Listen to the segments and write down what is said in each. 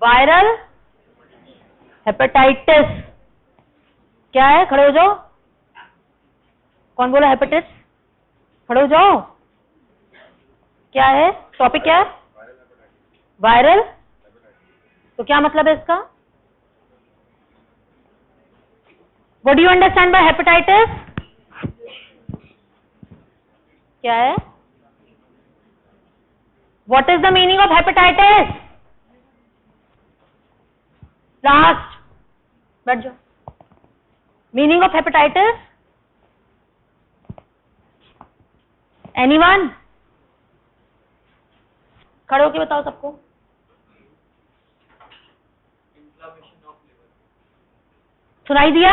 Viral hepatitis क्या है? खड़े हो जाओ। कौन बोला हेपेटाइटिस? खड़े हो जाओ। क्या है टॉपिक? क्या है? वायरल। तो क्या मतलब है इसका? What do you understand bye hepatitis? क्या है? What is the meaning of hepatitis? Last बैठ जाओ। Meaning of hepatitis? एनीवन? खड़े होके बताओ सबको। सुनाई दिया?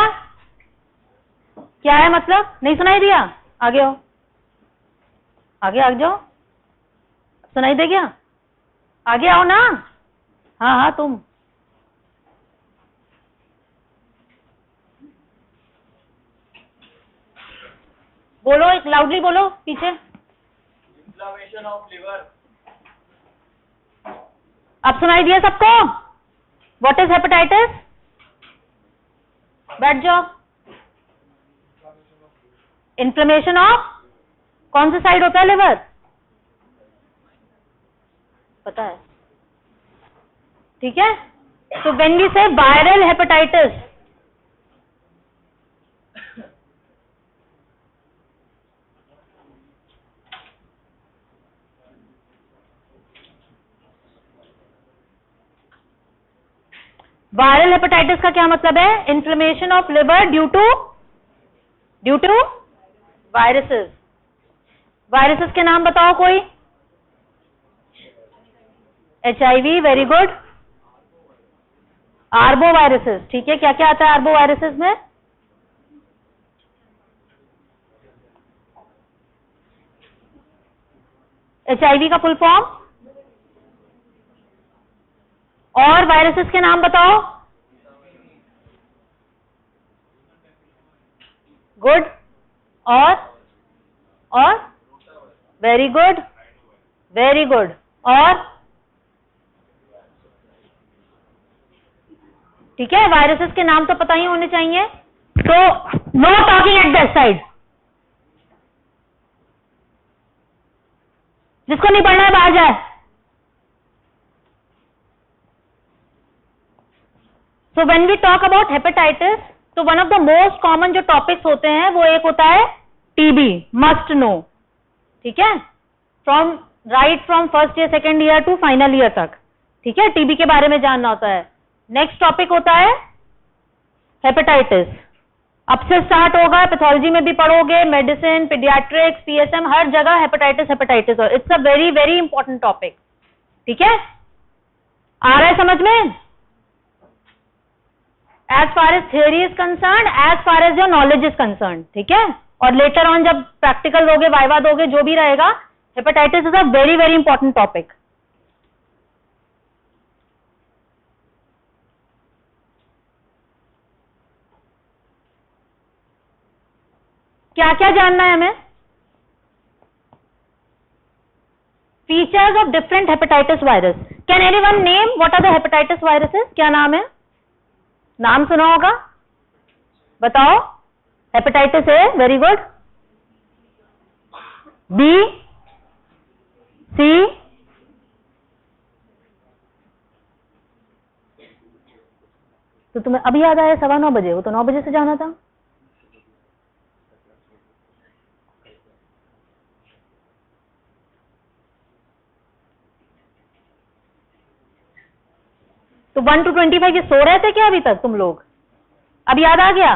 क्या है मतलब? नहीं सुनाई दिया? आगे आओ, आगे आ जाओ। सुनाई दे गया? आगे आओ ना। हाँ हाँ तुम बोलो, एक लाउडली बोलो पीछे। Inflammation of liver. अब सुनाई दिया सबको? What is hepatitis? बैठ जाओ। इन्फ्लेमेशन ऑफ कौन सा साइड होता है लिवर? पता है, ठीक है। तो when we say viral hepatitis, viral hepatitis का क्या मतलब है? Inflammation of liver due to viruses. Viruses के नाम बताओ कोई। HIV, very good. Arbo viruses, ठीक है। क्या क्या आता है आर्बो वायरसेस में? HIV का फुल फॉर्म। और वायरसेस के नाम बताओ। गुड। और वेरी गुड, वेरी गुड। और ठीक है, वायरसेस के नाम तो पता ही होने चाहिए। तो no talking at that side. जिसको नहीं पढ़ना है बाहर जाए। So when we talk about hepatitis, तो one of the most common जो टॉपिक्स होते हैं वो एक होता है टीबी, मस्ट नो, ठीक है। From first year, second year to final year तक, ठीक है, टीबी के बारे में जानना होता है। नेक्स्ट टॉपिक होता है हेपेटाइटिस। अब से स्टार्ट होगा, पैथोलॉजी में भी पढ़ोगे, मेडिसिन, पीडियाट्रिक्स, PSM, हर जगह hepatitis hepatitis. It's a very very important topic, ठीक है। आ रहा है समझ में? As far as theory is concerned, as far as your knowledge is concerned, ठीक है। और लेटर ऑन जब प्रैक्टिकल दोगे, वाइवा दोगे, जो भी रहेगा, hepatitis is a very very important topic. क्या क्या जानना है हमें? Features of different hepatitis virus. Can anyone name what are the hepatitis viruses? क्या नाम है? नाम सुना होगा, बताओ। Hepatitis A, very good. B, C, तो तुम्हें अभी याद आया 9:15 बजे? वो तो 9 बजे से जाना था। तो 1 to 25 ये सो रहे थे क्या अभी तक तुम लोग? अब याद आ गया?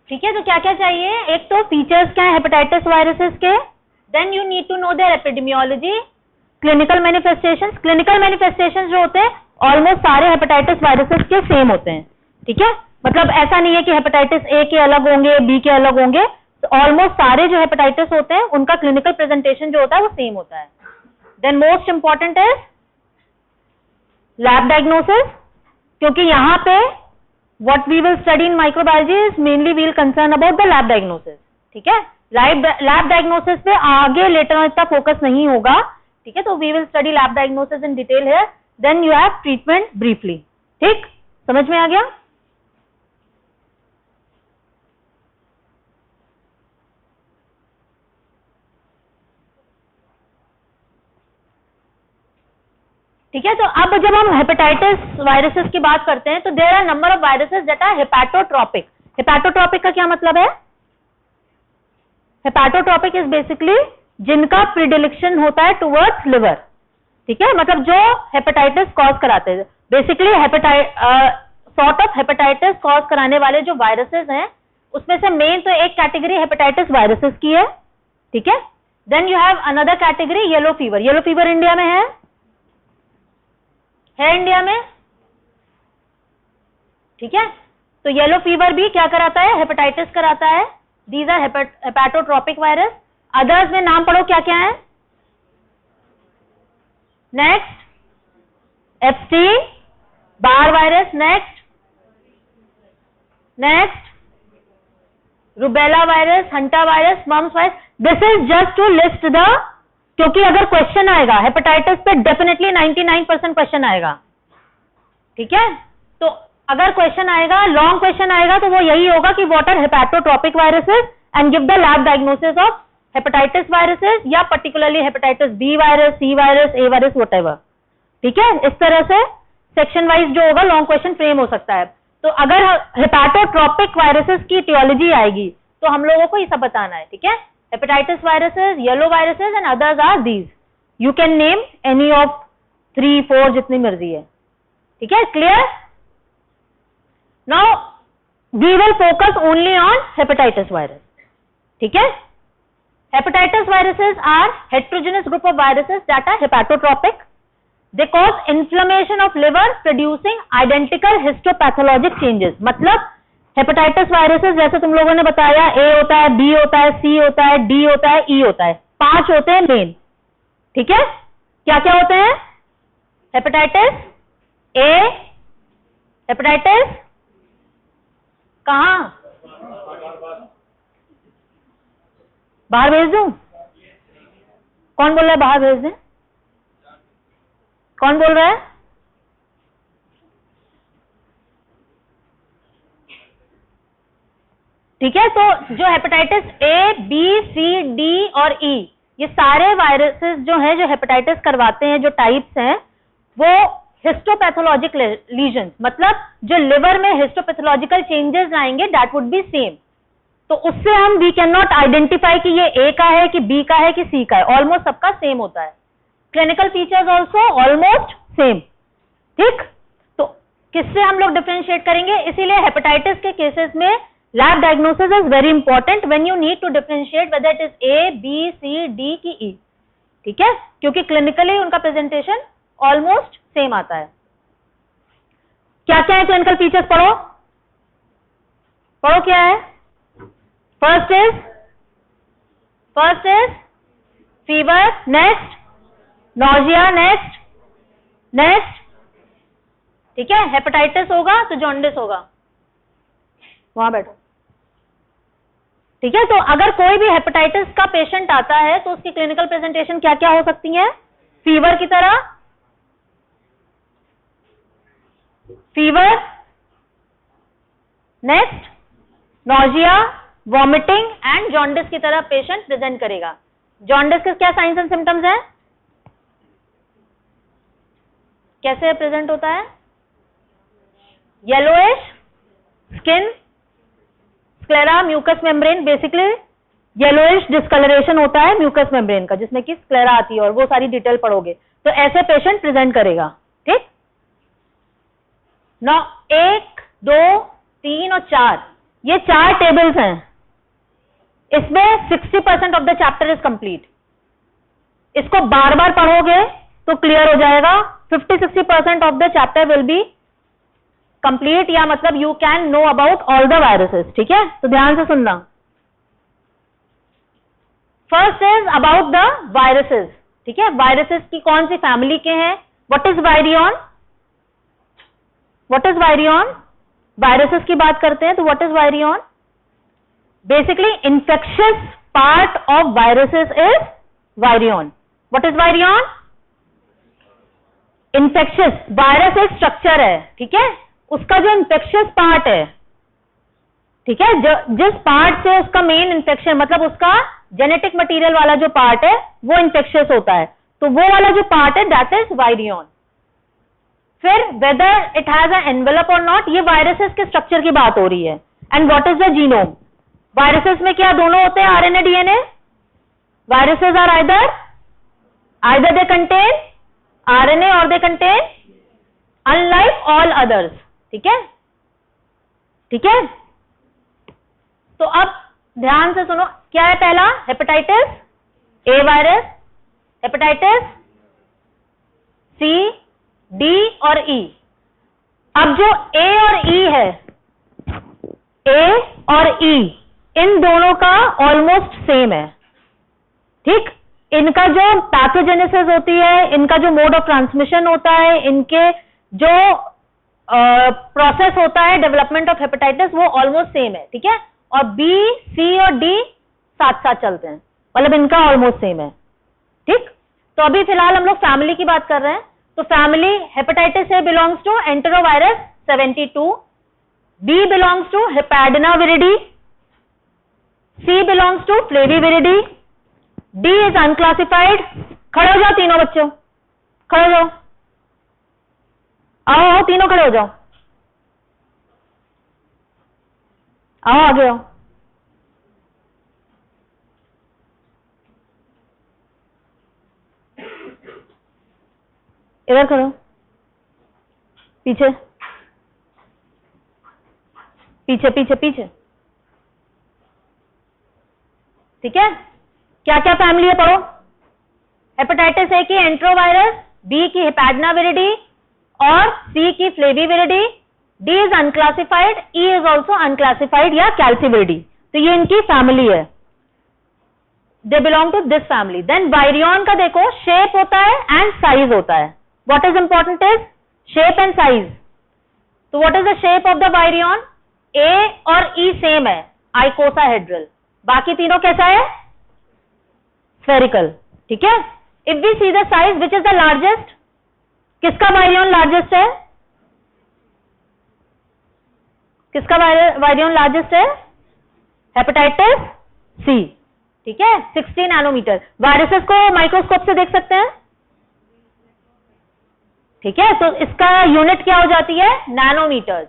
ठीक है, तो क्या क्या चाहिए? एक तो फीचर्स क्या है हेपेटाइटिस वायरसेस के, then you need to know their epidemiology, clinical manifestations. Clinical manifestations जो होते हैं ऑलमोस्ट सारे हेपेटाइटिस वायरसेस के सेम होते हैं, ठीक है। मतलब ऐसा नहीं है कि हेपेटाइटिस ए के अलग होंगे, बी के अलग होंगे। ऑलमोस्ट सारे जो हेपेटाइटिस होते हैं उनका क्लिनिकल प्रेजेंटेशन जो होता है वो सेम होता है। Then most important is lab diagnosis, क्योंकि यहाँ पे what we will study in microbiology is mainly we will concern about the lab diagnosis, ठीक है। लैब डायग्नोसिस पे आगे लेटर ऑन इतना फोकस नहीं होगा, ठीक है। तो we will study lab diagnosis in detail है, then you have treatment briefly, ठीक, समझ में आ गया। ठीक है। तो अब जब हम हेपेटाइटिस वायरसेस की बात करते हैं तो there are number of viruses that are hepatotropic. Hepatotropic का क्या मतलब है? हेपेटोट्रोपिक इज बेसिकली जिनका प्रीडिलेक्शन होता है टुवर्ड्स लिवर, ठीक है, मतलब जो हेपेटाइटिस कॉज कराते हैं। Basically sort of hepatitis cause कराने वाले जो वायरसेस हैं उसमें से मेन तो एक कैटेगरी हेपेटाइटिस वायरसेस की है, ठीक है। Then you have another category yellow fever. Yellow fever India में है इंडिया में, ठीक है। तो येलो फीवर भी क्या कराता है? हेपेटाइटिस कराता है। These are hepatotropic virus. Others में नाम पढ़ो क्या क्या है। Next Epstein Barr virus, next rubella virus, hanta virus, mumps virus. This is just to list the, क्योंकि अगर क्वेश्चन आएगा हेपेटाइटिस पे डेफिनेटली 99% क्वेश्चन आएगा, ठीक है। तो अगर क्वेश्चन आएगा, लॉन्ग क्वेश्चन आएगा, तो वो यही होगा कि what are hepatotropic viruses and give the lab diagnosis of hepatitis viruses, या particularly hepatitis B virus, C virus, A virus, whatever, ठीक है। इस तरह से सेक्शन वाइज जो होगा लॉन्ग क्वेश्चन फ्रेम हो सकता है। तो अगर हेपेटोट्रोपिक वायरसेस की टियोलॉजी आएगी तो हम लोगों को ये सब बताना है, ठीक है। Hepatitis viruses, yellow viruses and others are these. You can name any of 3, 4 जितनी मर्जी है, ठीक है, clear? Now we will focus only on hepatitis virus, ठीक है। Hepatitis viruses are heterogeneous group of viruses that are hepatotropic. They cause inflammation of liver producing identical histopathologic changes. मतलब hepatitis viruses जैसे तुम लोगों ने बताया, ए होता है, बी होता है, सी होता है, डी होता है, ई होता है, 5 होते हैं मेन, ठीक है। क्या क्या होते हैं? हेपेटाइटिस ए, हेपेटाइटिस कहां, बाहर भेज दूं? कौन बोल रहा है बाहर भेज दें? कौन बोल रहा है? ठीक है। तो जो hepatitis A, B, C, D और ई, ये सारे वायरसेस जो हैं जो हेपेटाइटिस करवाते हैं, जो टाइप्स हैं, वो हिस्टोपैथोलॉजिक लीजन, मतलब जो लिवर में हिस्टोपैथोलॉजिकल चेंजेस आएंगे दैट वुड बी सेम। तो उससे हम वी कैन नॉट आइडेंटिफाई कि ये ए का है कि बी का है कि सी का है, ऑलमोस्ट सबका सेम होता है। Clinical features also almost same, ठीक। तो किससे हम लोग डिफरेंशिएट करेंगे? इसीलिए हेपेटाइटिस के केसेस में lab diagnosis is very important when you need to differentiate whether it is A, B, C, D की E, ठीक है, क्योंकि क्लिनिकली उनका प्रेजेंटेशन ऑलमोस्ट सेम आता है। क्या क्या है क्लिनिकल फीचर्स? पढ़ो क्या है। First is fever, next nausea, next, ठीक है। हेपेटाइटिस होगा तो जॉन्डिस होगा, वहां बैठो, ठीक है। तो अगर कोई भी हेपेटाइटिस का पेशेंट आता है तो उसकी क्लिनिकल प्रेजेंटेशन क्या क्या हो सकती है? फीवर की तरह, fever, next nausea, vomiting and jaundice की तरह पेशेंट प्रेजेंट करेगा। जॉन्डिस के क्या साइंस एंड सिम्टम्स हैं? कैसे प्रेजेंट होता है? Yellowish skin, sclera, mucus membrane, basically yellowish discolouration होता है म्यूकस मेम्ब्रेन का, जिसमें कि स्क्लेरा आती है, और वो सारी डिटेल पढ़ोगे। तो ऐसे पेशेंट प्रेजेंट करेगा, ठीक। 1, 2, 3 और 4, ये 4 टेबल्स हैं। इसमें 60% of the chapter is complete. इसको बार बार पढ़ोगे तो क्लियर हो जाएगा। 50-60% of the chapter will be complete, या मतलब you can know about all the viruses, ठीक है। तो ध्यान से सुनना। First is about the viruses, ठीक है। वायरसेस की कौन सी फैमिली के हैं? What is virion? What is virion? Viruses की बात करते हैं तो what is virion? Basically infectious part of viruses is virion. What is virion? Infectious. Virus एक स्ट्रक्चर है, ठीक है, उसका जो इंफेक्शियस पार्ट है, ठीक है, जिस पार्ट से उसका मेन इंफेक्शन, मतलब उसका जेनेटिक मटेरियल वाला जो पार्ट है वो इंफेक्शियस होता है, तो वो वाला जो पार्ट है दैट इज वायरियन. फिर whether it has a envelope or not, ये वायरसेस के स्ट्रक्चर की बात हो रही है. And what is the genome? Viruses में क्या दोनों होते हैं, RNA DNA? Viruses are either they contain RNA or they contain, unlike all others. ठीक है, ठीक है. तो अब ध्यान से सुनो, क्या है पहला? Hepatitis A virus, hepatitis C, D और ई. अब जो ए और ई है, ए और ई, इन दोनों का ऑलमोस्ट सेम है. ठीक, इनका जो पैथोजेनेसिस होती है, इनका जो मोड ऑफ ट्रांसमिशन होता है, इनके जो प्रोसेस होता है डेवलपमेंट ऑफ हेपेटाइटिस, वो ऑलमोस्ट सेम है. ठीक है, और बी, सी और डी साथ साथ चलते हैं, मतलब इनका ऑलमोस्ट सेम है. ठीक, तो अभी फिलहाल हम लोग फैमिली की बात कर रहे हैं. तो family hepatitis A belongs to enterovirus 72, B belongs to hepadnaviridae, C belongs to flaviviridae, D is unclassified. खड़े हो जाओ तीनों बच्चों, खड़े हो जाओ, आओ आओ तीनों खड़े हो जाओ, आओ आगे आओ. इधर खड़ो, पीछे पीछे पीछे पीछे. ठीक है, क्या क्या फैमिली है पढ़ो. हेपेटाइटिस ए की एंट्रोवायरस, बी की हेपेडनाविरिडी और सी की flaviviridae, D is unclassified, E is also unclassified या कैल्सिविरिडी. तो ये इनकी फैमिली है, they belong to this family. Then virion का देखो, शेप होता है एंड साइज होता है. What is important is shape and size. तो what is the shape of the virion? A और ई सेम है, आइकोसाहेड्रल. बाकी तीनों कैसा है? स्फेरिकल. ठीक है. If we see the size, which is the largest? किसका वायरियन लार्जेस्ट है? किसका वायरियन लार्जेस्ट है? Hepatitis C. ठीक है, 60 नैनोमीटर. वायरसेस को माइक्रोस्कोप से देख सकते हैं. ठीक है, तो इसका यूनिट क्या हो जाती है? नैनोमीटर्स.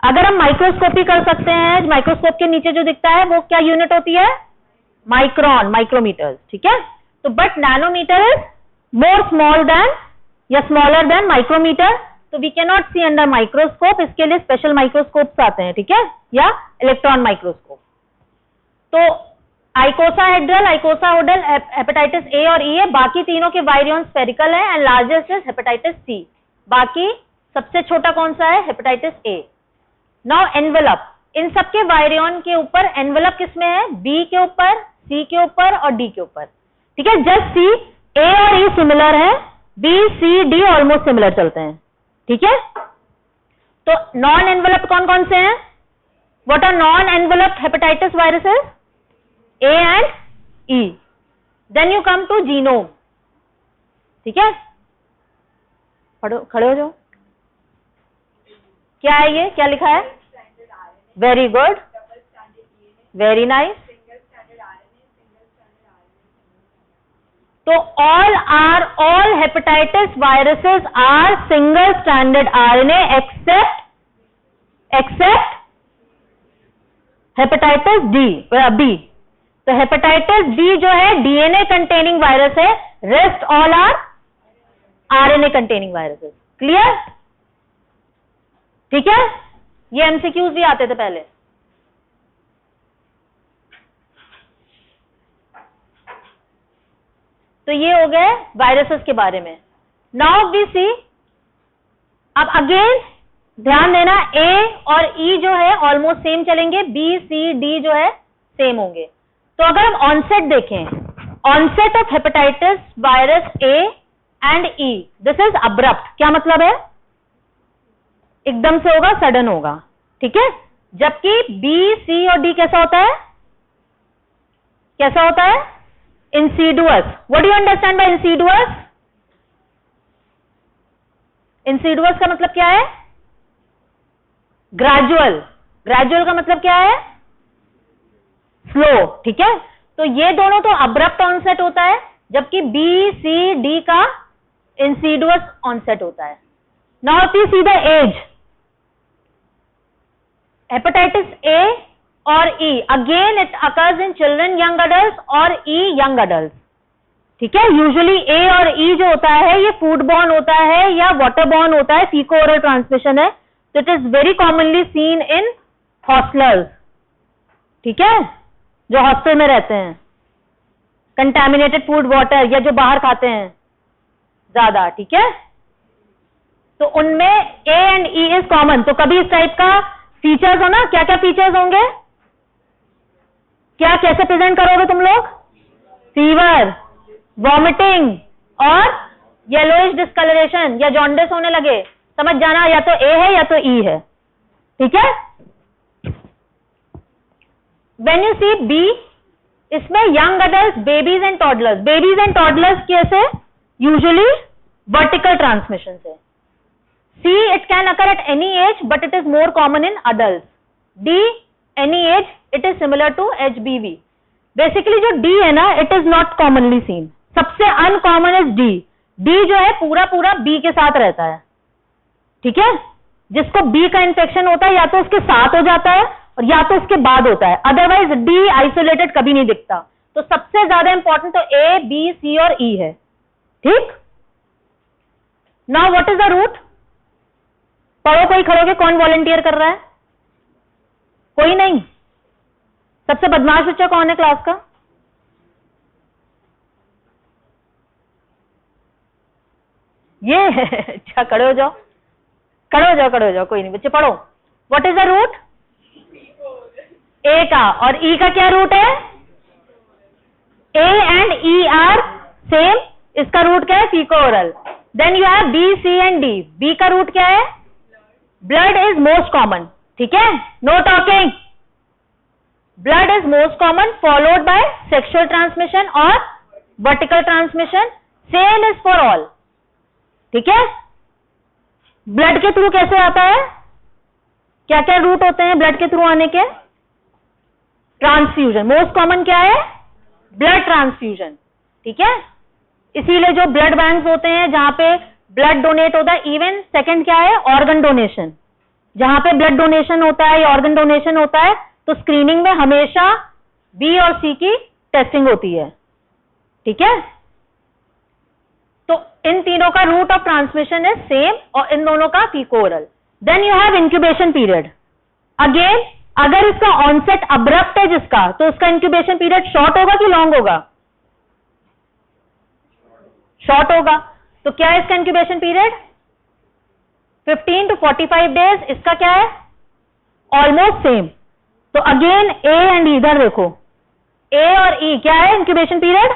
अगर हम माइक्रोस्कोपी कर सकते हैं, माइक्रोस्कोप के नीचे जो दिखता है वो क्या यूनिट होती है? Micron, micrometres. ठीक है, तो but nanometre is more small than या स्मॉलर देन माइक्रोमीटर. तो we can not see under microscope, इसके लिए स्पेशल माइक्रोस्कोप्स आते हैं. ठीक है, या इलेक्ट्रॉन माइक्रोस्कोप. तो आइकोसाहेड्रल, आइकोसाहेड्रल हेपेटाइटिस ए और ई है. बाकी तीनों के वायरियन स्फेरिकल है and largest is hepatitis C. बाकी सबसे छोटा कौन सा है? Hepatitis A. नाउ एनवेलप, इन सबके वायरियन के ऊपर एनवेलप किसमें है? बी के ऊपर, सी के ऊपर और डी के ऊपर. ठीक है, जस्ट सी, ए और ई सिमिलर है, B, C, D almost similar चलते हैं. ठीक है, तो नॉन एनवेलप कौन कौन से हैं? What are non envelope hepatitis viruses? A and E. Then you come to genome. ठीक है, खड़े हो जाओ. क्या है ये? क्या लिखा है? Very good, very nice. तो all hepatitis viruses are single stranded RNA except hepatitis B. तो हेपेटाइटिस बी जो है डीएनए कंटेनिंग वायरस है, rest all are RNA containing viruses. Clear? ठीक है, ये एमसीक्यूज भी आते थे पहले. तो ये हो गए वायरसेस के बारे में. नाउ वी सी, अब अगेन ध्यान देना, ए और ई जो है ऑलमोस्ट सेम चलेंगे, बी, सी, डी जो है सेम होंगे. तो अगर हम ऑनसेट देखें, onset of hepatitis virus A and E, this is abrupt. क्या मतलब है? एकदम से होगा, सडन होगा, ठीक है। जबकि बी, सी और डी कैसा होता है, कैसा होता है, insidious. What do you understand by insidious? Insidious का मतलब क्या है, ग्रेजुअल। ग्रेजुअल का मतलब क्या है, स्लो, ठीक है। तो ये दोनों तो अब्रप्ट ऑनसेट होता है, जबकि बी, सी, डी का इंसीडुअस ऑनसेट होता है। Now if you see the age, hepatitis A और E, again it occurs in children, young adult और ई यंग अडल्ट, ठीक है। यूजुअली ए और ई जो होता है ये फूड बॉर्न होता है या वाटर बॉर्न होता है, फीको ओरल ट्रांसमिशन है। तो it is very commonly seen in hostellers, ठीक है, जो हॉस्टल में रहते हैं, कंटामिनेटेड फूड वाटर, या जो बाहर खाते हैं ज्यादा, ठीक है। तो उनमें ए एंड ई इज कॉमन। तो कभी इस टाइप का फीचर्स हो ना, क्या क्या फीचर्स होंगे, क्या कैसे प्रेजेंट करोगे तुम लोग, फीवर, वॉमिटिंग और येलोइश डिस्कलरेशन या जॉन्डिस होने लगे, समझ जाना, या तो ए है या तो ई है, ठीक है। व्हेन यू सी बी, इसमें young adult, babies and toddlers. Babies and toddlers कैसे, यूजुअली वर्टिकल ट्रांसमिशन से। C, it can occur at any age but it is more common in adult. D, any age, it is similar to HBV। Basically जो D है ना, it is not commonly seen, सबसे uncommon is D. D जो है पूरा पूरा B के साथ रहता है, ठीक है। जिसको बी का इन्फेक्शन होता है या तो उसके साथ हो जाता है और या तो उसके बाद होता है, अदरवाइज डी आइसोलेटेड कभी नहीं दिखता। तो सबसे ज्यादा इंपॉर्टेंट तो ए, बी, सी और ई है, ठीक। Now what is the route, पढ़ो, कोई खड़ोगे, कौन वॉलंटियर कर रहा है, कोई नहीं। सबसे बदमाश बच्चा कौन है क्लास का, ये अच्छा, खड़े हो जाओ, खड़े हो जाओ, खड़े हो जाओ, कोई नहीं बच्चे, पढ़ो। What is the route, A का, और ई का क्या रूट है, A and E are same, इसका रूट क्या है, faeco oral. Then you have B, C and D. B का रूट क्या है, ब्लड इज मोस्ट कॉमन, ठीक है, no talking. Blood is most common, followed by sexual transmission और vertical transmission, same is for all, ठीक है। Blood के through कैसे आता है, क्या क्या रूट होते हैं ब्लड के थ्रू आने के, ट्रांसफ्यूजन। मोस्ट कॉमन क्या है, ब्लड ट्रांसफ्यूजन, ठीक है। इसीलिए जो ब्लड बैंक्स होते हैं जहां पे ब्लड डोनेट होता है, इवन सेकंड क्या है, ऑर्गन डोनेशन। जहां पे ब्लड डोनेशन होता है या ऑर्गन डोनेशन होता है तो स्क्रीनिंग में हमेशा बी और सी की टेस्टिंग होती है, ठीक है। तो इन तीनों का route of transmission is same और इन दोनों का faeco oral. Then you have incubation period. Again अगर इसका ऑनसेट अब्रप्ट है जिसका, तो उसका इंक्यूबेशन पीरियड शॉर्ट होगा कि लॉन्ग होगा, शॉर्ट होगा। तो क्या है इसका इंक्यूबेशन पीरियड, 15 to 45 डेज। इसका क्या है, ऑलमोस्ट सेम। तो अगेन ए एंड इधर देखो, ए और ई क्या है इंक्यूबेशन पीरियड,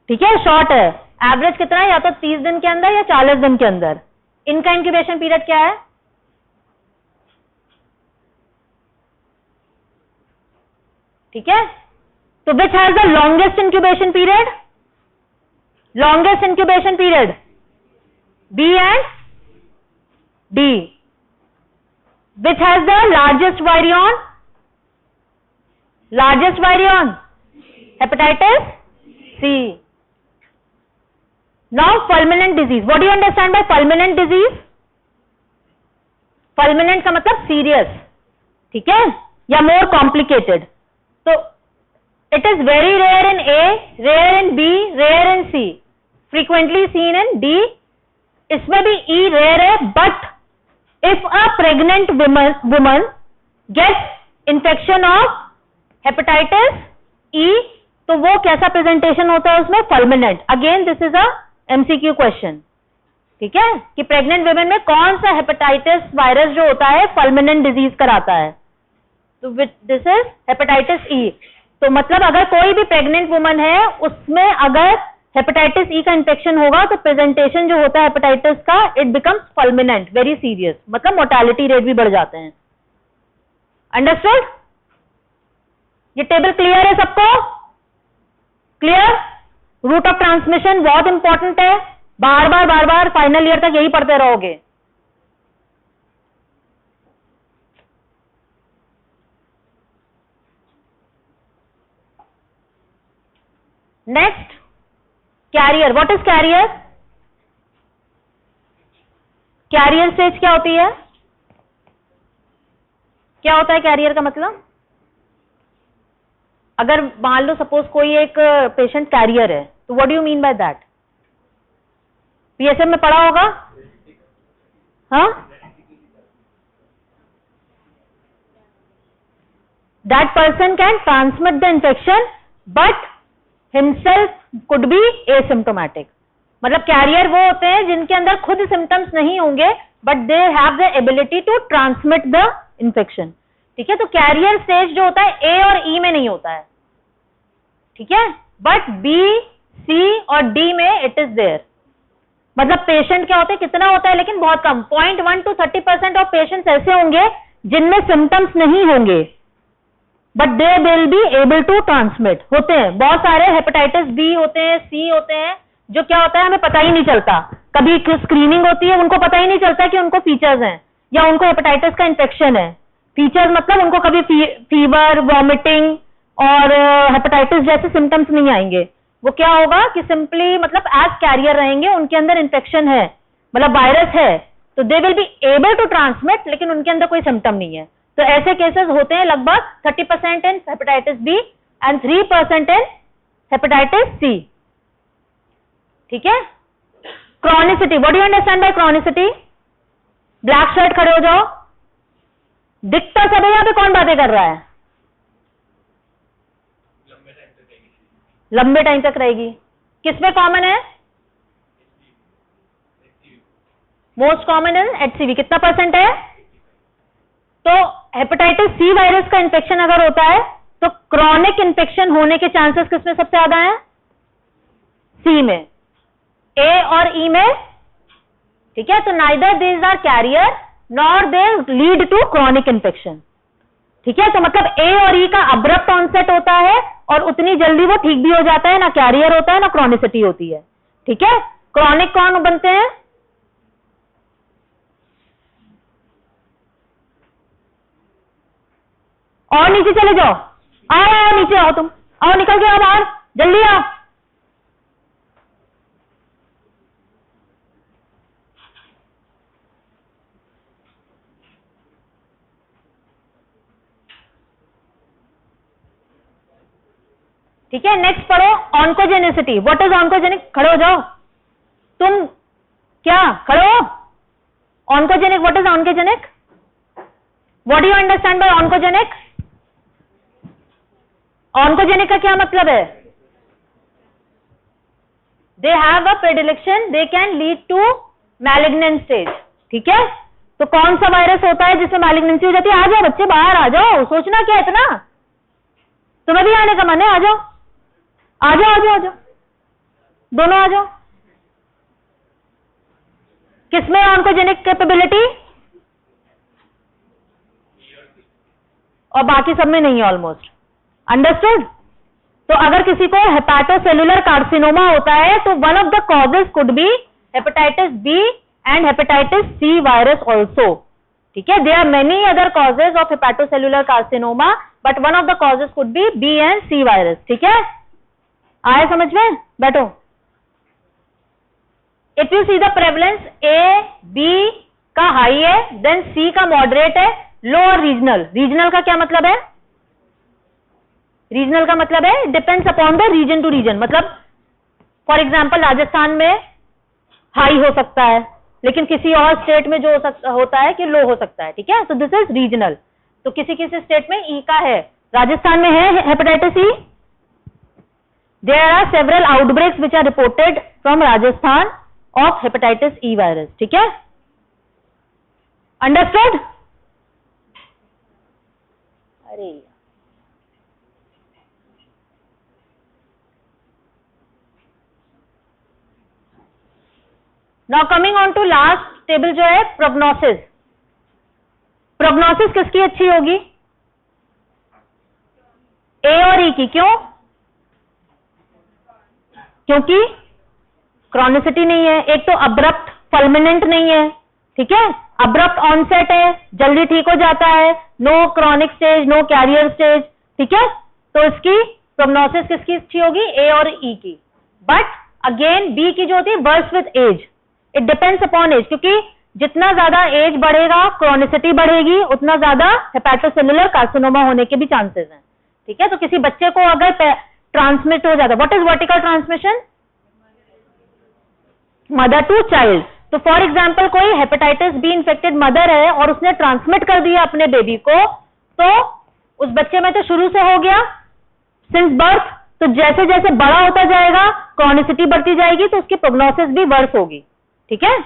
ठीक है, शॉर्ट है। एवरेज कितना है, या तो 30 दिन के अंदर या 40 दिन के अंदर। इनका इंक्यूबेशन पीरियड क्या है, ठीक है। तो which has the longest incubation period, longest incubation period B and D. Which has the largest virion, largest virion hepatitis C. Now fulminant disease, what do you understand by fulminant disease? fulminant का मतलब serious, ठीक है, या more complicated. तो it is very rare in A, rare in B, rare in C, frequently seen in D. इसमें भी E rare है, but if a pregnant woman gets infection of hepatitis E, तो वो कैसा प्रेजेंटेशन होता है उसमें, fulminant। Again this is a MCQ question, ठीक है, कि प्रेग्नेंट वुमेन में कौन सा हेपेटाइटिस वायरस जो होता है fulminant डिजीज कराता है, तो दिस इज हेपेटाइटिस ई। तो मतलब अगर कोई भी प्रेग्नेंट वुमन है उसमें अगर हेपेटाइटिस ई का इन्फेक्शन होगा तो प्रेजेंटेशन जो होता है हेपेटाइटिस का, इट बिकम्स फल्मिनेंट, वेरी सीरियस, मतलब मोर्टेलिटी रेट भी बढ़ जाते हैं। अंडरस्टूड? ये टेबल क्लियर है सबको? क्लियर? रूट ऑफ ट्रांसमिशन बहुत इंपॉर्टेंट है, बार बार फाइनल ईयर तक यही पढ़ते रहोगे। Next, carrier. What is carrier? Carrier stage क्या होती है? क्या होता है कैरियर का मतलब? अगर मान लो सपोज कोई एक पेशेंट कैरियर है, तो what do you mean by that? PSM में पढ़ा होगा? हाँ, that person can transmit the infection but himself could be asymptomatic. मतलब कैरियर वो होते हैं जिनके अंदर खुद सिम्टम्स नहीं होंगे but they have the ability to transmit the infection. ठीक है, तो कैरियर स्टेज जो होता है ए और ई में नहीं होता है, ठीक है, बट बी, सी और डी में इट इज देयर। मतलब पेशेंट क्या होते हैं, कितना होता है लेकिन बहुत कम, 0.1 to 30% ऑफ पेशेंट्स ऐसे होंगे जिनमें सिम्टम्स नहीं होंगे but they will be able to transmit. होते हैं बहुत सारे, हेपेटाइटिस बी होते हैं, सी होते हैं, जो क्या होता है हमें पता ही नहीं चलता। कभी स्क्रीनिंग होती है, उनको पता ही नहीं चलता कि उनको फीचर्स हैं या उनको हेपेटाइटिस का इन्फेक्शन है। फीचर्स मतलब उनको कभी फीवर, वॉमिटिंग और हेपेटाइटिस जैसे सिम्टम्स नहीं आएंगे। वो क्या होगा कि सिंपली मतलब एज कैरियर रहेंगे, उनके अंदर इन्फेक्शन है, मतलब वायरस है, तो they will be able to transmit, लेकिन उनके अंदर कोई सिम्टम नहीं है। तो ऐसे केसेस होते हैं लगभग 30% इन हेपेटाइटिस बी एंड 3% इन हेपेटाइटिस सी। ठीक है, chronicity. What do you understand by chronicity? Black shirt खड़े हो जाओ, दिखता सब है यहाँ पे, कौन बातें कर रहा है? लंबे टाइम तक रहेगी। किसमें कॉमन है? Most common in HCV। कितना परसेंट है? तो हेपेटाइटिस सी वायरस का इन्फेक्शन अगर होता है तो क्रॉनिक इन्फेक्शन होने के चांसेस किसमें सबसे ज्यादा है? सी में। ए और ई में, ठीक है, तो neither these are carrier nor they lead to chronic infection. ठीक है, तो मतलब ए और ई का अब्रप्ट ऑनसेट होता है और उतनी जल्दी वो ठीक भी हो जाता है, ना कैरियर होता है ना क्रॉनिसिटी होती है। ठीक है, क्रॉनिक कौन बनते हैं? और नीचे चले जाओ, आओ नीचे आओ, तुम आओ, निकल के आओ बाहर, जल्दी आओ। ठीक है, नेक्स्ट पढ़ो ऑन्कोजेनिसिटी। What is oncogenic? खड़े हो जाओ तुम, क्या खड़े हो? Oncogenic, what is oncogenic? What do you understand by oncogenic? Oncogenic का क्या मतलब है? They have a predilection, they can lead to malignant stage. ठीक है, तो कौन सा वायरस होता है जिसमें मैलिग्नेंसी हो जाती है? आ जाओ बच्चे, बाहर आ जाओ, सोचना क्या इतना, तुम्हें भी आने का मन है? आ जाओ आ जाओ आ जाओ आ जाओ, दोनों आ जाओ। किसमें ऑन्कोजेनिक कैपेबिलिटी? और बाकी सब में नहीं है ऑलमोस्ट। अंडरस्टूड? तो अगर किसी को हेपेटोसेलुलर कार्सिनोमा होता है तो one of the causes could be hepatitis B and hepatitis C virus also. ठीक है, there are many other causes of hepatocellular carcinoma but one of the causes could be B and C virus. ठीक है, आए समझ में? बैठो। If you see the prevalence, A B का high है, देन सी का मॉडरेट है, लो और रीजनल। रीजनल का क्या मतलब है? रीजनल का मतलब है depends upon the region to region. मतलब फॉर एग्जांपल राजस्थान में हाई हो सकता है लेकिन किसी और स्टेट में जो होता है कि लो हो सकता है। ठीक है, तो दिस इज रीजनल। तो किसी किसी स्टेट में ई का है, राजस्थान में है hepatitis E. There are several outbreaks which are reported from Rajasthan of hepatitis E virus. ठीक है, अंडरस्टूड? अरे now coming on to last table जो है प्रोग्नोसिस। प्रोग्नोसिस किसकी अच्छी होगी? ए और ई की। क्यों? क्योंकि क्रॉनिसिटी नहीं है, एक तो अब्रप्ट फल्मिनेंट नहीं है, ठीक है, अब्रप्ट ऑनसेट है, जल्दी ठीक हो जाता है, no chronic stage, no carrier stage, ठीक है, तो इसकी प्रोग्नोसिस किसकी अच्छी होगी? ए और ई की। बट अगेन बी की जो होती है worse with age, it depends upon age, क्योंकि जितना ज्यादा एज बढ़ेगा क्रॉनिसिटी बढ़ेगी, उतना ज्यादा हेपेटोसेलुलर कार्सिनोमा होने के भी चांसेस हैं, ठीक है। तो किसी बच्चे को अगर ट्रांसमिट हो जाता है, what is vertical transmission? Mother to child. तो फॉर एग्जाम्पल कोई हेपेटाइटिस बी इन्फेक्टेड मदर है और उसने ट्रांसमिट कर दिया अपने बेबी को, तो उस बच्चे में तो शुरू से हो गया सिंस बर्थ, तो जैसे जैसे बड़ा होता जाएगा क्रॉनिसिटी बढ़ती जाएगी, तो उसकी प्रोग्नोसिस भी वर्स होगी, ठीक है।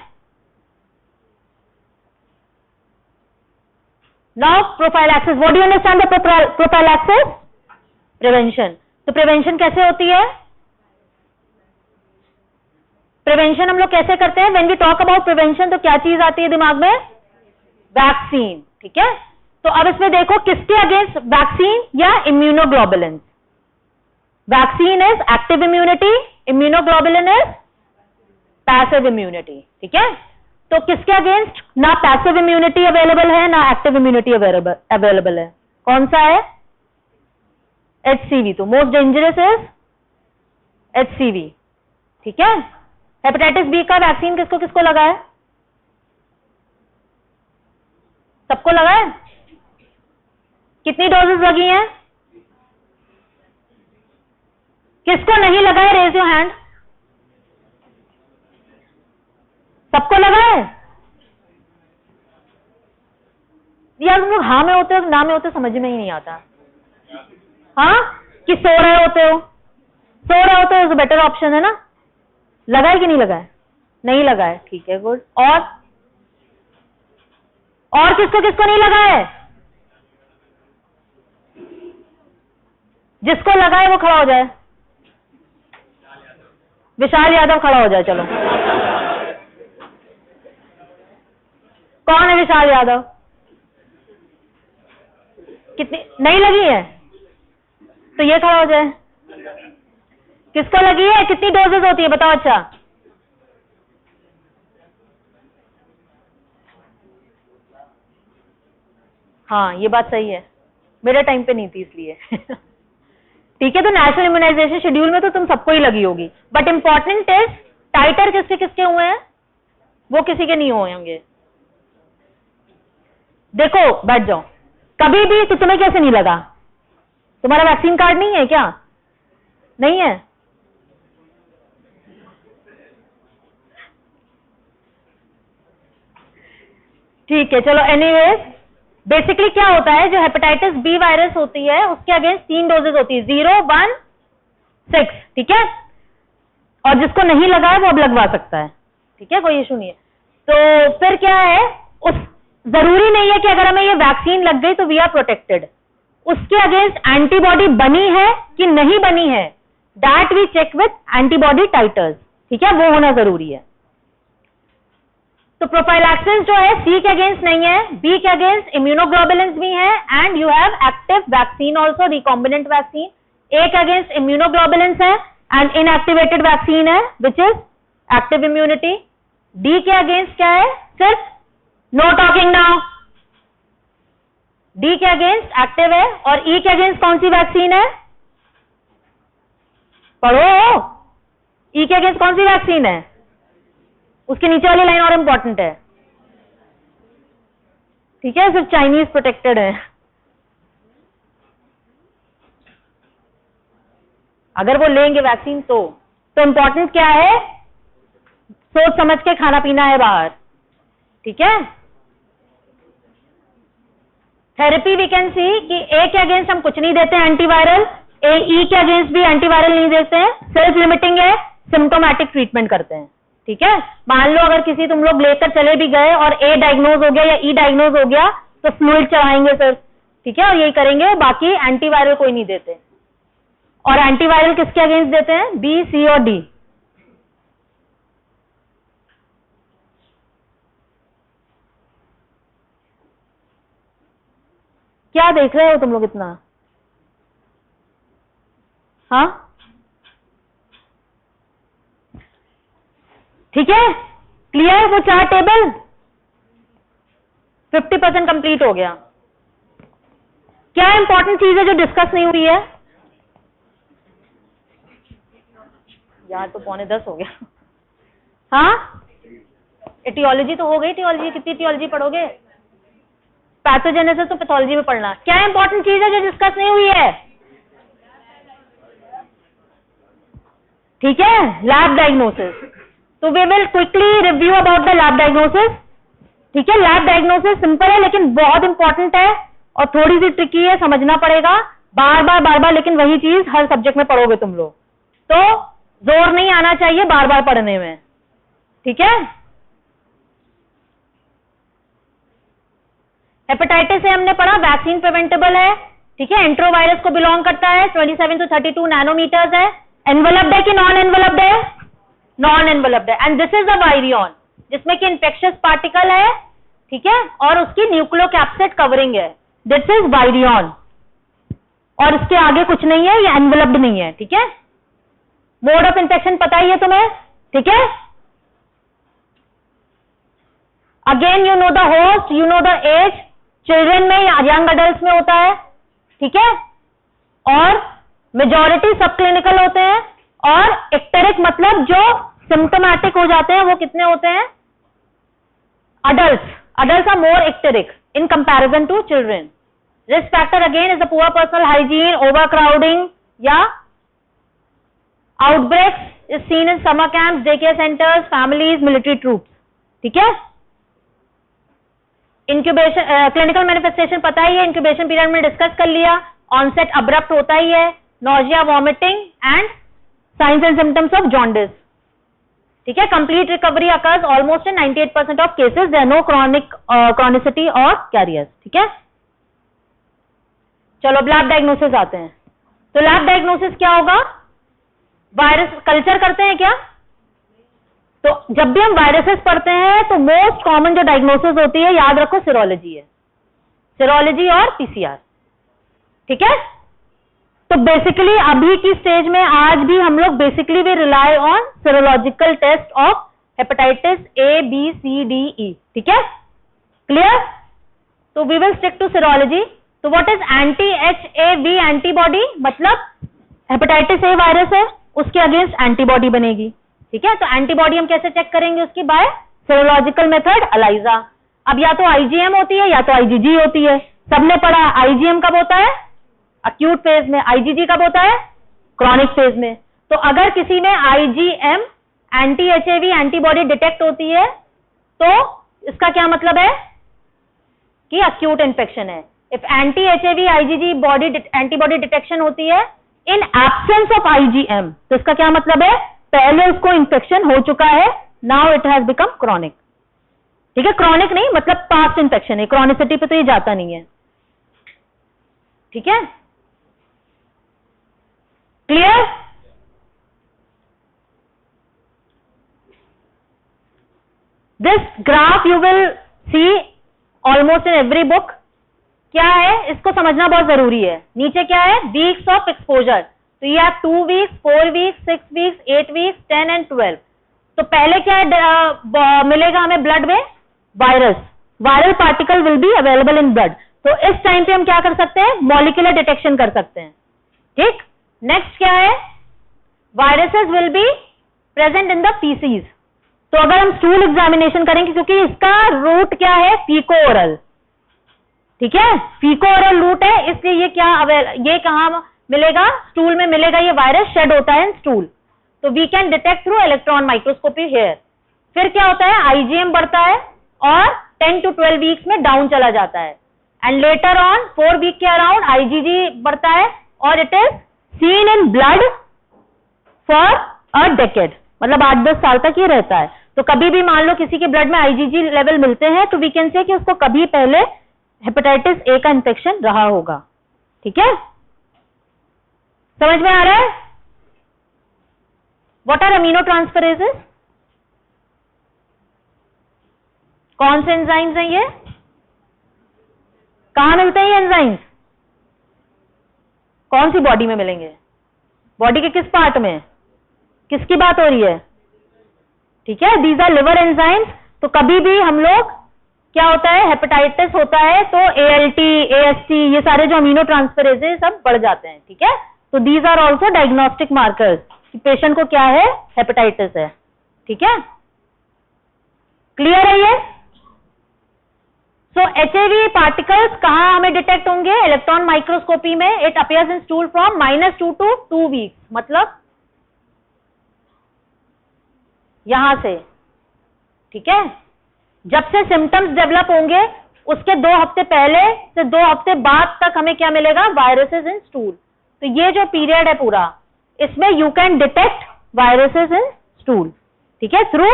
Now prophylaxis, what do you understand the prophylaxis? Prevention. तो प्रिवेंशन कैसे होती है? प्रिवेंशन हम लोग कैसे करते हैं? When we talk about prevention तो क्या चीज आती है दिमाग में? वैक्सीन, ठीक है। तो अब इसमें देखो किसके अगेंस्ट वैक्सीन या immunoglobulin? Vaccine is active immunity, immunoglobulin is passive immunity, ठीक है। तो किसके अगेंस्ट? ना पैसिव इम्यूनिटी अवेलेबल है ना एक्टिव इम्यूनिटी अवेलेबल है। कौन सा है? HCV। तो मोस्ट डेंजरस इज HCV, ठीक है। हेपेटाइटिस बी का वैक्सीन किसको किसको लगा है? सबको लगा है? कितनी डोजेस लगी हैं? किसको नहीं लगा है? Raise your hand. सबको लगा है? यार तुम लोग हाँ में होते हो ना में होते हो, समझ में ही नहीं आता। हाँ कि सो रहे होते हो? सो रहे होते हो तो बेटर ऑप्शन है ना। लगा है कि नहीं लगा है? नहीं लगा है, ठीक है, गुड। और किसको किसको नहीं लगा है? जिसको लगा है वो खड़ा हो जाए। विशाल यादव खड़ा हो जाए, चलो। कौन है विशाल यादव? कितनी नहीं लगी है? तो ये खड़ा हो जाए। किसको लगी है? कितनी डोजेस होती है बताओ? अच्छा, हाँ ये बात सही है, मेरे टाइम पे नहीं थी इसलिए। ठीक है, तो नेशनल इम्यूनाइजेशन शेड्यूल में तो तुम सबको ही लगी होगी, बट इंपॉर्टेंट इज टाइटर किसके किसके हुए हैं, वो किसी के नहीं हुए होंगे। देखो बैठ जाओ, कभी भी तो तुम्हें कैसे नहीं लगा? तुम्हारा वैक्सीन कार्ड नहीं है क्या? नहीं है? ठीक है, चलो। एनीवेज बेसिकली क्या होता है, जो हेपेटाइटिस बी वायरस होती है उसके अगेंस्ट 3 डोजेज होती है, 0, 1, 6, ठीक है। और जिसको नहीं लगा है वो अब लगवा सकता है, ठीक है, कोई इशू नहीं है। तो फिर क्या है, उस जरूरी नहीं है कि अगर हमें ये वैक्सीन लग गई तो वी आर प्रोटेक्टेड। उसके अगेंस्ट एंटीबॉडी बनी है कि नहीं बनी है, that we check with antibody titres, ठीक है, वो होना जरूरी है। तो प्रोफाइलैक्सिस जो है सी के अगेंस्ट नहीं है, बी के अगेंस्ट इम्यूनोग्लोबुलिन्स भी हैं, and you have active vaccine also, recombinant vaccine. A के अगेंस्ट इम्यूनोग्लोबुलिन्स है एंड इनएक्टिवेटेड वैक्सीन है which is active immunity. D के अगेंस्ट क्या है? सिर्फ नो टॉकिंग नाउ। डी के अगेंस्ट एक्टिव है, और ई के अगेंस्ट कौन सी वैक्सीन है? पढ़ो, ई के अगेंस्ट कौन सी वैक्सीन है? उसके नीचे वाली लाइन और इंपॉर्टेंट है, ठीक है, सिर्फ चाइनीज प्रोटेक्टेड है। अगर वो लेंगे वैक्सीन तो इंपॉर्टेंट क्या है, सोच समझ के खाना पीना है बाहर, ठीक है। थेरेपी वी कैन सी कि ए के अगेंस्ट हम कुछ नहीं देते हैं एंटीवायरल, ई के अगेंस्ट भी एंटीवायरल नहीं देते हैं, सेल्फ लिमिटिंग है, सिम्टोमैटिक ट्रीटमेंट करते हैं, ठीक है। मान लो अगर किसी तुम लोग लेकर चले भी गए और ए डायग्नोज हो गया या ई डायग्नोज हो गया तो फ्लूइड चढ़ाएंगे सर, ठीक है, और यही करेंगे, बाकी एंटीवायरल कोई नहीं देते। और एंटीवायरल किसके अगेंस्ट देते हैं? बी, सी और डी। क्या देख रहे हो तुम लोग इतना? हाँ ठीक है, क्लियर? वो 4 टेबल 50% कंप्लीट हो गया। क्या इंपॉर्टेंट चीज है जो डिस्कस नहीं हुई है? यार तो 9:45 हो गया। हाँ, एटियोलॉजी तो हो गई। एटियोलॉजी कितनी एटियोलॉजी पढ़ोगे? पैथोजेनेसिस तो पैथोलॉजी में पढ़ना। क्या इंपॉर्टेंट चीज है जो डिस्कस नहीं हुई है? ठीक है, लैब डायग्नोसिस। तो we will quickly review about the lab diagnosis. ठीक है, लैब डायग्नोसिस सिंपल है लेकिन बहुत इंपॉर्टेंट है और थोड़ी सी ट्रिकी है, समझना पड़ेगा बार बार, लेकिन वही चीज हर सब्जेक्ट में पढ़ोगे तुम लोग, तो जोर नहीं आना चाहिए बार बार पढ़ने में। ठीक है, हेपेटाइटिस से हमने पढ़ा, वैक्सीन प्रिवेंटेबल है। ठीक है, एंट्रोवायरस को बिलोंग करता है, 27 to 32 नैनोमीटर्स है। एनवेलप्ड है कि नॉन एनवेलप्ड है? नॉन एनवेलप्ड है। And this is a virion जिसमें कि इन्फेक्शियस पार्टिकल है। ठीक है, और उसकी न्यूक्लियोकैप्सिड कवरिंग है। दिस इज वायरियन और इसके आगे कुछ नहीं है, ये एनवेलप्ड नहीं है। ठीक है, मोड ऑफ इन्फेक्शन पता ही है तुम्हें। ठीक है, again you know the host, you know the age. Children में या यंग अडल्ट में होता है। ठीक है, और मेजॉरिटी सब क्लिनिकल होते हैं और एक्टेरिक मतलब जो सिम्टोमैटिक हो जाते हैं वो कितने होते हैं? adults are more ecteric in comparison to children. Risk factor again is the poor personal hygiene, overcrowding, outbreaks is seen in summer camps, daycare centers, families, military troops. ठीक है, इंक्यूबेशन क्लिनिकल मैनिफेस्टेशन पता ही है, incubation period में discuss कर लिया। Onset abrupt होता ही है, nausea, vomiting and signs and symptoms of jaundice. ठीक है, complete recovery occurs almost in 98% of cases, there no chronicity or carriers. ठीक है, चलो लैब डायग्नोसिस आते हैं। तो लैब डायग्नोसिस क्या होगा? वायरस कल्चर करते हैं क्या? तो जब भी हम वायरसेस पढ़ते हैं तो मोस्ट कॉमन जो डायग्नोसिस होती है, याद रखो, सीरोलॉजी है। सीरोलॉजी और पीसीआर। ठीक है, तो बेसिकली अभी की स्टेज में आज भी हम लोग basically we rely on serological test of hepatitis A, B, C, D, E. ठीक है, क्लियर? तो we will stick to serology. तो what is anti HAV antibody? मतलब हेपेटाइटिस ए वायरस है, उसके अगेंस्ट एंटीबॉडी बनेगी। ठीक है, तो एंटीबॉडी हम कैसे चेक करेंगे उसकी? By serological method ELISA. अब या तो IgM होती है या तो IgG होती है। सबने पढ़ा IgM कब होता है? अक्यूट फेज में। IgG कब होता है? क्रॉनिक फेज में। तो अगर किसी में IgM anti HAV antibody detect होती है तो इसका क्या मतलब है कि अक्यूट इन्फेक्शन है। If anti HAV IgG body antibody detection होती है इन एब्सेंस ऑफ IgM, तो इसका क्या मतलब है? पहले उसको इन्फेक्शन हो चुका है, now it has become chronic. ठीक है, क्रॉनिक नहीं मतलब पास्ट इन्फेक्शन है, क्रॉनिसिटी पे तो ये जाता नहीं है। ठीक है, clear? This graph you will see almost in every book. क्या है, इसको समझना बहुत जरूरी है। नीचे क्या है? Weeks of exposure. तो ये आप 2 weeks, 4 weeks, 6 weeks, 8 weeks, 10 and 12। तो पहले क्या है मिलेगा हमें ब्लड में? Virus, viral particle will be available in blood. तो इस टाइम पे हम क्या कर सकते हैं? मॉलिक्यूलर डिटेक्शन कर सकते हैं। ठीक, नेक्स्ट क्या है? Viruses will be present in the faeces. तो अगर हम स्टूल एग्जामिनेशन करेंगे, क्योंकि इसका रूट क्या है? Faeco oral. ठीक है, फीको ओरल रूट है, इसलिए ये क्या ये कहां मिलेगा? स्टूल में मिलेगा। ये वायरस शेड होता है इन स्टूल, तो we can detect through electron microscopy here. फिर क्या होता है? IgM बढ़ता है और 10 to 12 वीक्स में डाउन चला जाता है एंड लेटर ऑन 4 वीक के अराउंड IgG बढ़ता है और it is seen in blood for a decade, मतलब 8-10 साल तक ये रहता है। तो कभी भी मान लो किसी के ब्लड में IgG लेवल मिलते हैं तो वी कैन से कि उसको कभी पहले हेपेटाइटिस ए का इन्फेक्शन रहा होगा। ठीक है, समझ में आ रहा है? What are amino transferases? कौन से एंजाइम्स हैं ये? कहां मिलते हैं ये एंजाइम्स? कौन सी बॉडी में मिलेंगे? बॉडी के किस पार्ट में? किसकी बात हो रही है? ठीक है, दीज आर लिवर एंजाइम्स। तो कभी भी हम लोग क्या होता है, हेपेटाइटिस होता है तो ALT, AST ये सारे जो अमीनो ट्रांसफरेज है सब बढ़ जाते हैं। ठीक है, तो these are also diagnostic markers कि पेशेंट को क्या है, हेपेटाइटिस है। ठीक है, क्लियर है ये? सो HAV पार्टिकल्स कहां हमें डिटेक्ट होंगे? इलेक्ट्रॉन माइक्रोस्कोपी में। It appears in stool from -2 to 2 weeks, मतलब यहां से। ठीक है, जब से सिम्टम्स डेवलप होंगे उसके 2 हफ्ते पहले से 2 हफ्ते बाद तक हमें क्या मिलेगा? Viruses in stool. तो ये जो पीरियड है पूरा, इसमें you can detect viruses in stool. ठीक है, थ्रू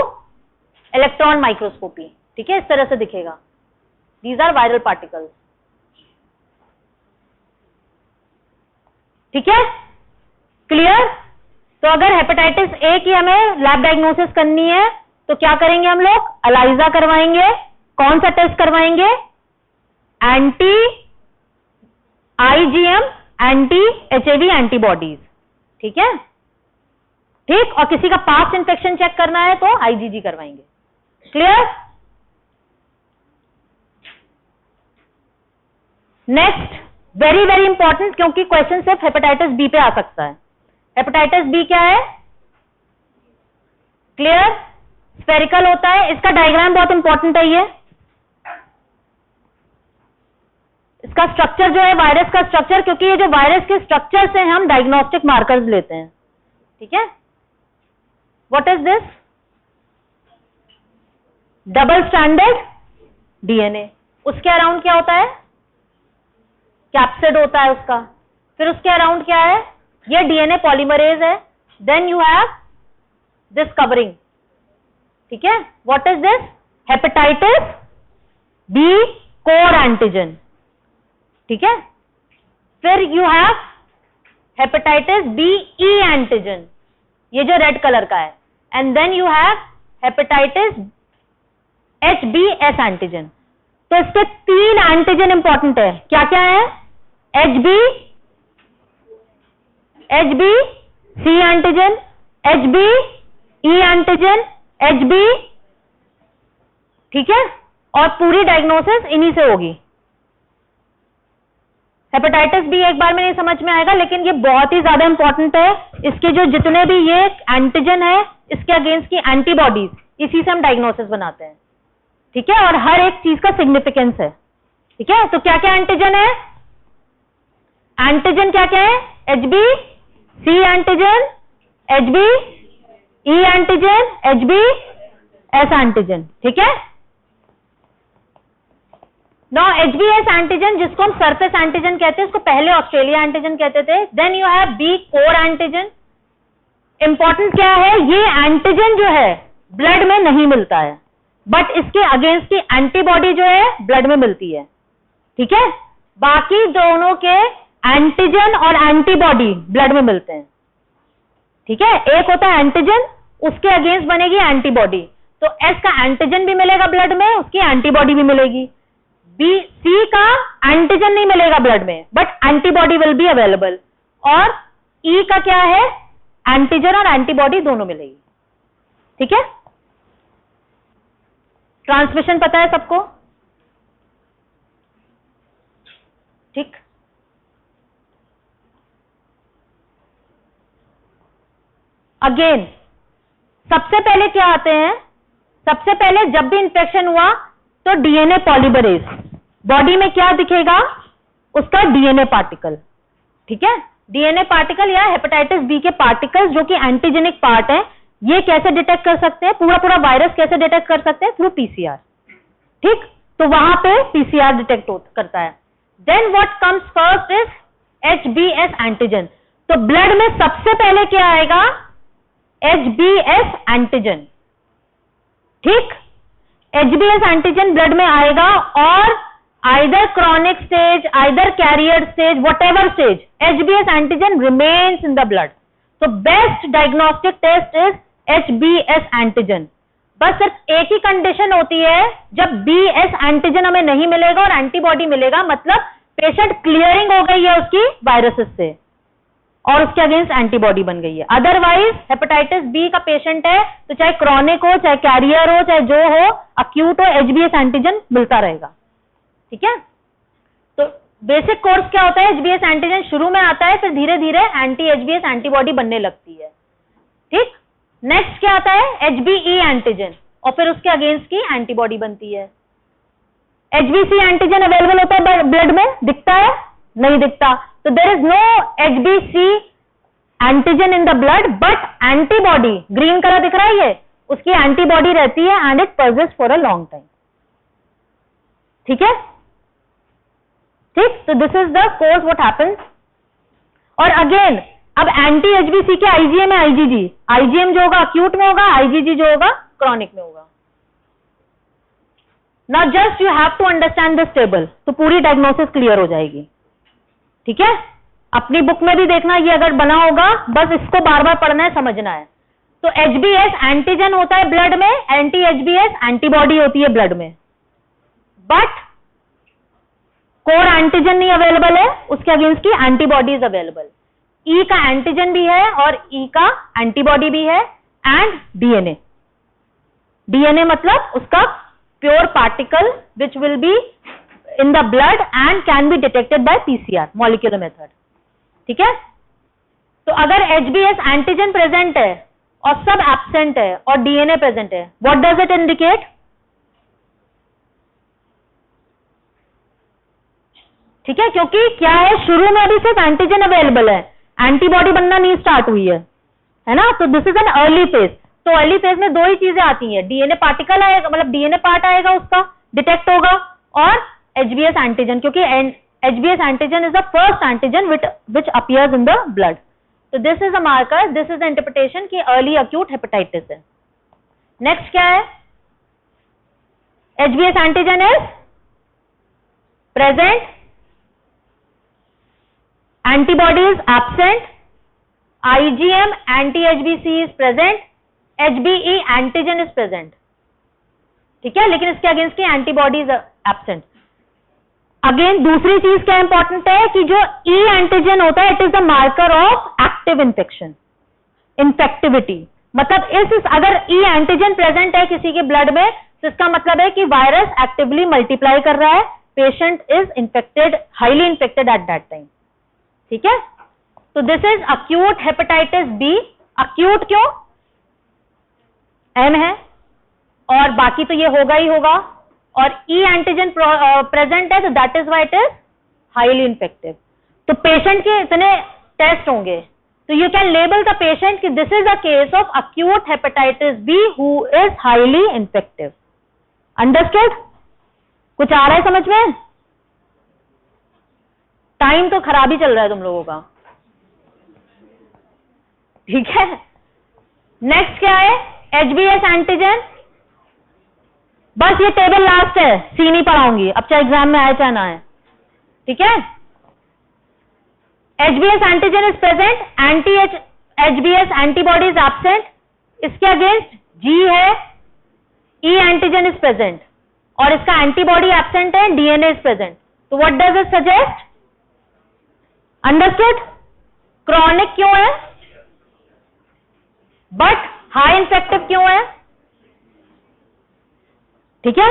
इलेक्ट्रॉन माइक्रोस्कोपी। ठीक है, इस तरह से दिखेगा। These are viral particles. ठीक है, क्लियर? तो अगर हेपेटाइटिस ए की हमें लैब डायग्नोसिस करनी है तो क्या करेंगे हम लोग? एलाइजा करवाएंगे। कौन सा टेस्ट करवाएंगे? Anti IgM, anti HAV antibodies. ठीक है, ठीक। और किसी का पास्ट इंफेक्शन चेक करना है तो IgG करवाएंगे। Clear? Next, very very important, क्योंकि क्वेश्चन सिर्फ हेपेटाइटिस बी पे आ सकता है। हेपेटाइटिस बी क्या है? क्लियर? स्फेरिकल होता है। इसका डायग्राम बहुत इंपॉर्टेंट है। ये इसका स्ट्रक्चर जो है, वायरस का स्ट्रक्चर, क्योंकि ये जो वायरस के स्ट्रक्चर से हम डायग्नोस्टिक मार्कर्स लेते हैं। ठीक है, what is this? Double stranded DNA। उसके अराउंड क्या होता है? कैप्सिड होता है उसका। फिर उसके अराउंड क्या है? ये DNA पॉलीमरेज है। Then you have this covering. ठीक है, what is this? Hepatitis B core antigen. ठीक है, फिर you have hepatitis B E antigen, ये जो रेड कलर का है। And then you have hepatitis HBS antigen. तो इसके 3 एंटीजन इंपॉर्टेंट है। क्या क्या है? HBC antigen, HBE antigen, HB। ठीक है, और पूरी डायग्नोसिस इन्हीं से होगी। हेपेटाइटिस बी एक बार में नहीं समझ में आएगा, लेकिन ये बहुत ही ज्यादा इंपॉर्टेंट है। इसके जो जितने भी ये एंटीजन है, इसके अगेंस्ट की एंटीबॉडीज, इसी से हम डायग्नोसिस बनाते हैं। ठीक है, और हर एक चीज का सिग्निफिकेंस है। ठीक है, तो क्या क्या एंटीजन है? एंटीजन क्या क्या है? HBC antigen, HBE antigen, HBS antigen. ठीक है, नो HBS एंटीजन, जिसको हम सरफेस एंटीजन कहते हैं, उसको पहले ऑस्ट्रेलिया एंटीजन कहते थे। Then you have B core antigen. Important क्या है? ये एंटीजन जो है ब्लड में नहीं मिलता है, बट इसके अगेंस्ट की एंटीबॉडी जो है ब्लड में मिलती है। ठीक है, बाकी दोनों के एंटीजन और एंटीबॉडी ब्लड में मिलते हैं। ठीक है, एक होता है एंटीजन, उसके अगेंस्ट बनेगी एंटीबॉडी। तो S का एंटीजन भी मिलेगा ब्लड में, उसकी एंटीबॉडी भी मिलेगी। C का एंटीजन नहीं मिलेगा ब्लड में, but antibody will be available. और E का क्या है? एंटीजन और एंटीबॉडी दोनों मिलेगी। ठीक है, ट्रांसमिशन पता है सबको? ठीक, अगेन सबसे पहले क्या आते हैं? सबसे पहले जब भी इंफेक्शन हुआ तो DNA पॉलीमरेज, बॉडी में क्या दिखेगा? उसका DNA पार्टिकल। ठीक है, DNA पार्टिकल या हेपेटाइटिस बी के पार्टिकल्स जो कि एंटीजेनिक पार्ट है, ये कैसे डिटेक्ट कर सकते हैं? पूरा पूरा वायरस कैसे डिटेक्ट कर सकते हैं? Through PCR। ठीक, तो वहां पे PCR डिटेक्ट करता है। Then what comes first is HBS antigen. तो ब्लड में सबसे पहले क्या आएगा? HBS antigen. ठीक, HBS एंटीजन ब्लड में आएगा और either chronic stage, either carrier stage, whatever stage, HBS antigen remains in the blood. तो best diagnostic test is HBS antigen. बस सिर्फ एक ही कंडीशन होती है, जब BS एंटीजन हमें नहीं मिलेगा और एंटीबॉडी मिलेगा, मतलब पेशेंट क्लियरिंग हो गई है उसकी वायरसेस से। और उसके अगेंस्ट एंटीबॉडी बन गई है। अदरवाइज हेपेटाइटिस बी का पेशेंट है तो चाहे क्रॉनिक हो, चाहे कैरियर हो, चाहे जो हो, अक्यूट हो, एचबीएस एंटीजन मिलता रहेगा। ठीक है, तो बेसिक कोर्स क्या होता है, एचबीएस एंटीजन शुरू में आता है, फिर धीरे धीरे एंटी एचबीएस एंटीबॉडी बनने लगती है। ठीक, नेक्स्ट क्या आता है, एचबीई एंटीजन, और फिर उसके अगेंस्ट की एंटीबॉडी बनती है। एचबीसी एंटीजन अवेलेबल होता है ब्लड में, दिखता है, नहीं दिखता, तो there is no HBC antigen in the blood, but antibody, green colour दिख रहा है ये, उसकी एंटीबॉडी रहती है and it persist for a long time. ठीक है, ठीक, तो this is the course what happens. और अगेन अब एंटी एचबीसी के आईजीएम है, आईजीजी, आईजीएम जो होगा अक्यूट में होगा, आईजीजी जो होगा क्रॉनिक में होगा। Now just you have to understand this table, तो पूरी डायग्नोसिस क्लियर हो जाएगी। ठीक है, अपनी बुक में भी देखना, ये अगर बना होगा, बस इसको बार बार पढ़ना है, समझना है। तो एचबीएस एंटीजन होता है ब्लड में, एंटी एचबीएस एंटीबॉडी होती है ब्लड में, बट कोर एंटीजन नहीं अवेलेबल है, उसके अगेंस्ट की एंटीबॉडीज अवेलेबल। ई का एंटीजन भी है और ई का एंटीबॉडी भी है, एंड डीएनए, डीएनए मतलब उसका pure particle which will be in the blood and can be detected by PCR molecular method. ठीक है, तो अगर एचबीएस एंटीजन प्रेजेंट है और सब एब्सेंट है और डीएनए प्रेजेंट है, व्हाट डज इट इंडिकेट? ठीक है, क्योंकि क्या है, शुरू में अभी सिर्फ एंटीजन अवेलेबल है, एंटीबॉडी बनना नहीं स्टार्ट हुई है ना, तो this is an early phase. तो अर्ली फेज में दो ही चीजें आती हैं, डीएनए पार्टिकल आएगा, मतलब डीएनए पार्ट आएगा, उसका डिटेक्ट होगा, और एचबीएस एंटीजन, क्योंकि HBS antigen is the first antigen which appears in the blood. तो this is a marker, this is the interpretation की अर्ली अक्यूट हेपेटाइटिस है। नेक्स्ट क्या है, HBS antigen is present, antibody is absent, IgM anti-HBC is present, HBE antigen is present. ठीक है, लेकिन इसके against की एंटीबॉडी इज एब्सेंट। अगेन दूसरी चीज क्या इंपॉर्टेंट है कि जो ई एंटीजन होता है, it is the marker of active infection, infectivity. मतलब अगर ई एंटीजन प्रेजेंट है किसी के ब्लड में, तो इसका मतलब है कि वायरस एक्टिवली मल्टीप्लाई कर रहा है, patient is infected, highly infected at that time. ठीक है, तो this is acute hepatitis B. Acute क्यों, एम है, और बाकी तो ये होगा ही होगा, और ई एंटीजन प्रेजेंट है, तो that is why it is highly infective. तो पेशेंट के इतने टेस्ट होंगे, तो you can label the patient कि this is a case of acute hepatitis B who is highly infective. Understood? कुछ आ रहा है समझ में? टाइम तो खराब ही चल रहा है तुम लोगों का। ठीक है, नेक्स्ट क्या है, एचबीएस एंटीजन। बस ये टेबल लास्ट है, सी नहीं पढ़ाऊंगी, अब चाहे एग्जाम में आए चाहे ना आए। ठीक है, HBS antigen is present, anti HBs antibody is absent, इसके अगेंस्ट जी है, ई एंटीजन इज प्रेजेंट, और इसका एंटीबॉडी एब्सेंट है, डीएनए इज प्रेजेंट। तो what does it suggest? Understood? Chronic क्यों है, बट हाई इन्फेक्टिव क्यों है? ठीक है,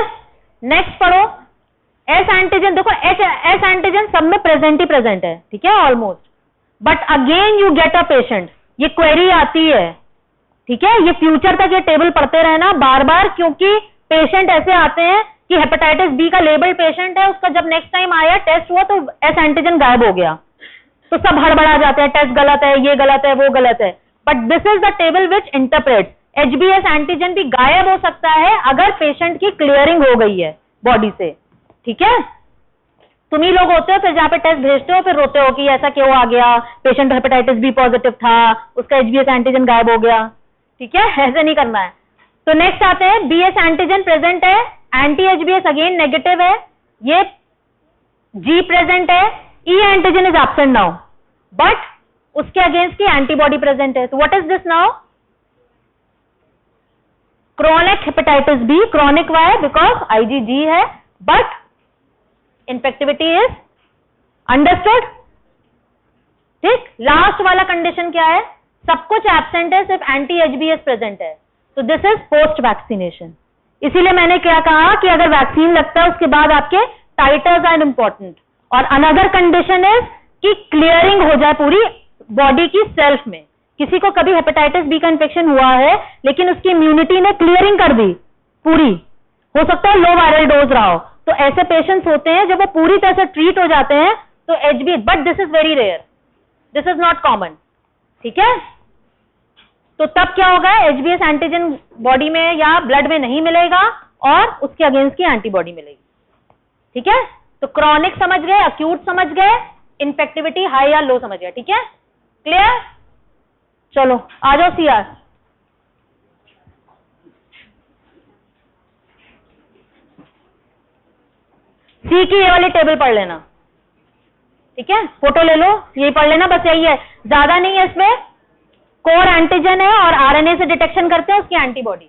नेक्स्ट पढ़ो, एस एंटीजन। देखो एस एंटीजन सब में प्रेजेंट ही प्रेजेंट है, ठीक है, almost, but again you get a patient, ये क्वेरी आती है। ठीक है, ये फ्यूचर तक ये टेबल पढ़ते रहना बार बार, क्योंकि पेशेंट ऐसे आते हैं कि हेपेटाइटिस बी का लेबल पेशेंट है, उसका जब नेक्स्ट टाइम आया टेस्ट हुआ तो एस एंटीजन गायब हो गया, तो सब हड़बड़ा जाते हैं, टेस्ट गलत है, ये गलत है, वो गलत है। But this is the table which interpret HBs antigen भी गायब हो सकता है अगर पेशेंट की क्लियरिंग हो गई है बॉडी से। ठीक है, तुम ही लोग होते हो फिर जहां पे टेस्ट भेजते हो फिर रोते हो कि ऐसा क्यों आ गया, पेशेंट हेपेटाइटिस बी पॉजिटिव था, उसका एचबीएस एंटीजन गायब हो गया। ठीक है, ऐसे नहीं करना है। तो नेक्स्ट आते हैं, बीएस एंटीजन प्रेजेंट है, एंटी एचबीएस अगेन नेगेटिव है, ये जी प्रेजेंट है, E antigen is absent now, but उसके अगेंस्ट की एंटीबॉडी प्रेजेंट है। तो what is this now? Chronic hepatitis B. Chronic why? Because IgG है, बट इन्फेक्टिविटी इज अंडरस्टूड। ठीक, लास्ट वाला कंडीशन क्या है, सब कुछ एब्सेंट है, सिर्फ एंटी एचबीएस प्रेजेंट है, तो दिस इज पोस्ट वैक्सीनेशन। इसीलिए मैंने क्या कहा कि अगर वैक्सीन लगता है उसके बाद आपके टाइटर्स आर इंपॉर्टेंट। और अनदर कंडीशन इज कि क्लियरिंग हो जाए पूरी बॉडी की सेल्फ में। किसी को कभी हेपेटाइटिस बी का इन्फेक्शन हुआ है लेकिन उसकी इम्यूनिटी ने क्लियरिंग कर दी पूरी, हो सकता है लो वायरल डोज रहा हो, तो ऐसे पेशेंट्स होते हैं जब वो पूरी तरह से ट्रीट हो जाते हैं तो HB, but this is very rare, this is not common. ठीक है, तो तब क्या होगा, एचबीएस एंटीजन बॉडी में या ब्लड में नहीं मिलेगा और उसके अगेंस्ट की एंटीबॉडी मिलेगी। ठीक है, तो क्रॉनिक समझ गए, अक्यूट समझ गए, इन्फेक्टिविटी हाई या लो समझ गए। ठीक है, क्लियर? चलो आ जाओ सीआर। सी की ये वाली टेबल पढ़ लेना। ठीक है, फोटो ले लो, यही पढ़ लेना, बस यही है, ज्यादा नहीं है। इसमें कोर एंटीजन है और आरएनए से डिटेक्शन करते हैं उसकी एंटीबॉडी।